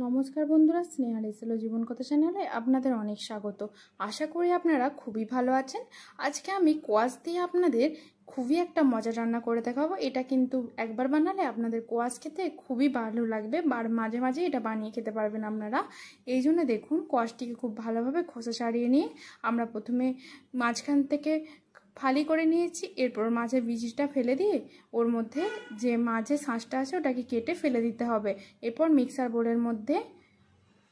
নমস্কার বন্ধুরা, স্নেহা রেসেলো জীবন কথা চ্যানেলে আপনাদের অনেক স্বাগত। আশা করি আপনারা খুবই ভালো আছেন। আজকে আমি কোয়াশ দিয়ে আপনাদের খুবই একটা মজার রান্না করে দেখাবো। এটা কিন্তু একবার বানালে আপনাদের কোয়াশ খেতে খুবই ভালো লাগবে, আর মাঝে মাঝে এটা বানিয়ে খেতে পারবেন আপনারা। এই জন্য দেখুন, কোয়াশটিকে খুব ভালোভাবে খোসা ছাড়িয়ে নিয়ে আমরা প্রথমে মাঝখান থেকে ফালি করে নিয়েছি। এরপর মাঝে বীজটা ফেলে দিয়ে ওর মধ্যে যে মাঝে শাঁসটা আছে ওটাকে কেটে ফেলে দিতে হবে। এরপর মিক্সার বোলের মধ্যে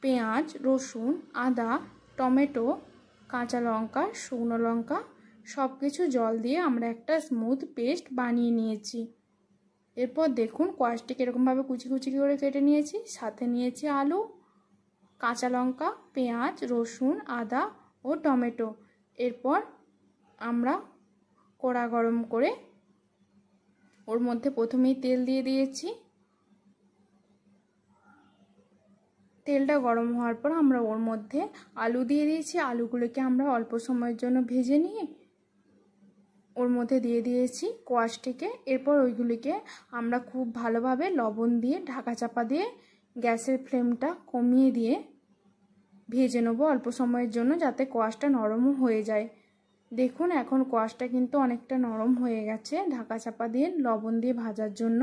পেঁয়াজ, রসুন, আদা, টমেটো, কাঁচা লঙ্কা, শুকনো লঙ্কা সব কিছু জল দিয়ে আমরা একটা স্মুথ পেস্ট বানিয়ে নিয়েছি। এরপর দেখুন, কোয়াশটিকে এরকমভাবে কুচি কুচি করে কেটে নিয়েছি। সাথে নিয়েছি আলু, কাঁচা লঙ্কা, পেঁয়াজ, রসুন, আদা ও টমেটো। এরপর আমরা কড়া গরম করে ওর মধ্যে প্রথমেই তেল দিয়ে দিয়েছি। তেলটা গরম হওয়ার পর আমরা ওর মধ্যে আলু দিয়ে দিয়েছি। আলুগুলোকে আমরা অল্প সময়ের জন্য ভেজে নিয়ে ওর মধ্যে দিয়ে দিয়েছি কোয়াশটিকে। এরপর ওইগুলিকে আমরা খুব ভালোভাবে লবণ দিয়ে ঢাকা চাপা দিয়ে গ্যাসের ফ্লেমটা কমিয়ে দিয়ে ভেজে নেবো অল্প সময়ের জন্য, যাতে কোয়াশটা নরমও হয়ে যায়। দেখুন, এখন কোয়াশটা কিন্তু অনেকটা নরম হয়ে গেছে ঢাকা চাপা দিয়ে লবণ দিয়ে ভাজার জন্য।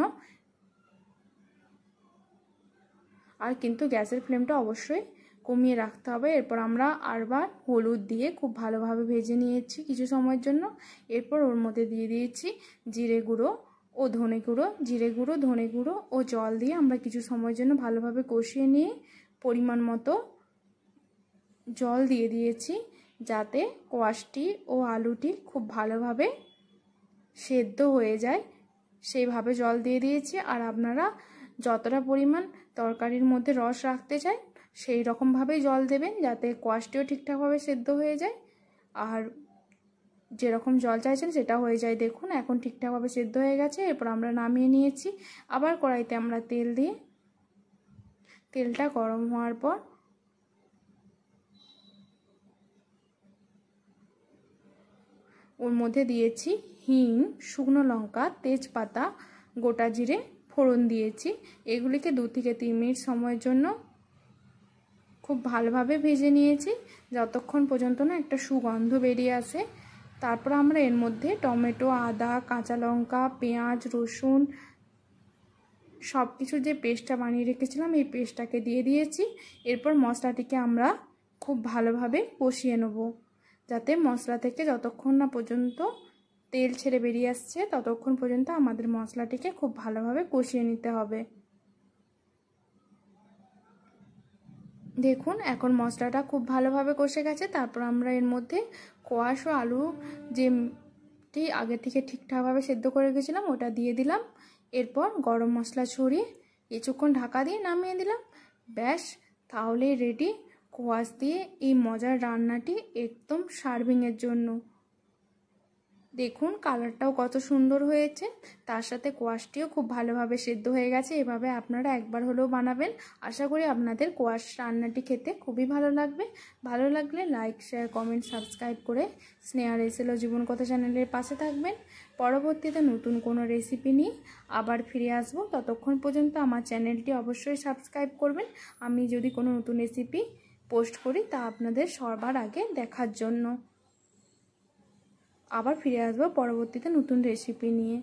আর কিন্তু গ্যাসের ফ্লেমটা অবশ্যই কমিয়ে রাখতে হবে। এরপর আমরা আরবার হলুদ দিয়ে খুব ভালোভাবে ভেজে নিয়েছি কিছু সময়ের জন্য। এরপর ওর মধ্যে দিয়ে দিয়েছি জিরে গুঁড়ো ও ধনে গুঁড়ো, জিরে গুঁড়ো, ধনে গুঁড়ো ও জল দিয়ে আমরা কিছু সময়ের জন্য ভালোভাবে কষিয়ে নিয়ে পরিমাণ মতো জল দিয়ে দিয়েছি, যাতে কোয়াশটি ও আলুটি খুব ভালোভাবে সেদ্ধ হয়ে যায় সেইভাবে জল দিয়ে দিয়েছি। আর আপনারা যতটা পরিমাণ তরকারির মধ্যে রস রাখতে চাই সেই রকমভাবেই জল দেবেন, যাতে কোয়াশটিও ঠিকঠাকভাবে সেদ্ধ হয়ে যায় আর যেরকম জল চাইছেন সেটা হয়ে যায়। দেখুন, এখন ঠিকঠাকভাবে সেদ্ধ হয়ে গেছে। এরপর আমরা নামিয়ে নিয়েছি। আবার কড়াইতে আমরা তেল দিয়ে তেলটা গরম হওয়ার পর ওর মধ্যে দিয়েছি হিং, শুকনো লঙ্কা, তেজপাতা, গোটা জিরে ফোড়ন দিয়েছি। এগুলিকে 2 থেকে 3 মিনিট সময়ের জন্য খুব ভালোভাবে ভেজে নিয়েছি, যতক্ষণ পর্যন্ত না একটা সুগন্ধ বেরিয়ে আসে। তারপর আমরা এর মধ্যে টমেটো, আদা, কাঁচা লঙ্কা, পেঁয়াজ, রসুন সব কিছু যে পেস্টটা বানিয়ে রেখেছিলাম এই পেস্টটাকে দিয়ে দিয়েছি। এরপর মশলাটিকে আমরা খুব ভালোভাবে কষিয়ে নেব, যাতে মশলা থেকে যতক্ষণ না পর্যন্ত তেল ছেড়ে বেরিয়ে আসছে ততক্ষণ পর্যন্ত আমাদের মশলাটিকে খুব ভালোভাবে কষিয়ে নিতে হবে। দেখুন, এখন মশলাটা খুব ভালোভাবে কষে গেছে। তারপর আমরা এর মধ্যে কোয়াশ ও আলু যেটি আগে থেকে ঠিকঠাকভাবে সেদ্ধ করে রেখেছিলাম ওটা দিয়ে দিলাম। এরপর গরম মশলা ছড়িয়ে কিছুক্ষণ ঢাকা দিয়ে নামিয়ে দিলাম। ব্যাস, তাহলেই রেডি কোয়াশ দিয়ে এই মজার রান্নাটি একদম সার্ভিংয়ের জন্য। দেখুন, কালারটাও কত সুন্দর হয়েছে, তার সাথে কোয়াশটিও খুব ভালোভাবে সেদ্ধ হয়ে গেছে। এভাবে আপনারা একবার হলেও বানাবেন। আশা করি আপনাদের কোয়াশ রান্নাটি খেতে খুবই ভালো লাগবে। ভালো লাগলে লাইক, শেয়ার, কমেন্ট, সাবস্ক্রাইব করে স্নেহা রেসেলো জীবন কথা চ্যানেলের পাশে থাকবেন। পরবর্তীতে নতুন কোনো রেসিপি নিয়ে আবার ফিরে আসবো। ততক্ষণ পর্যন্ত আমার চ্যানেলটি অবশ্যই সাবস্ক্রাইব করবেন। আমি যদি কোনো নতুন রেসিপি পোস্ট করি তা আপনাদের সবার আগে দেখার জন্য। আবার ফিরে আসবো পরবর্তীতে নতুন রেসিপি নিয়ে।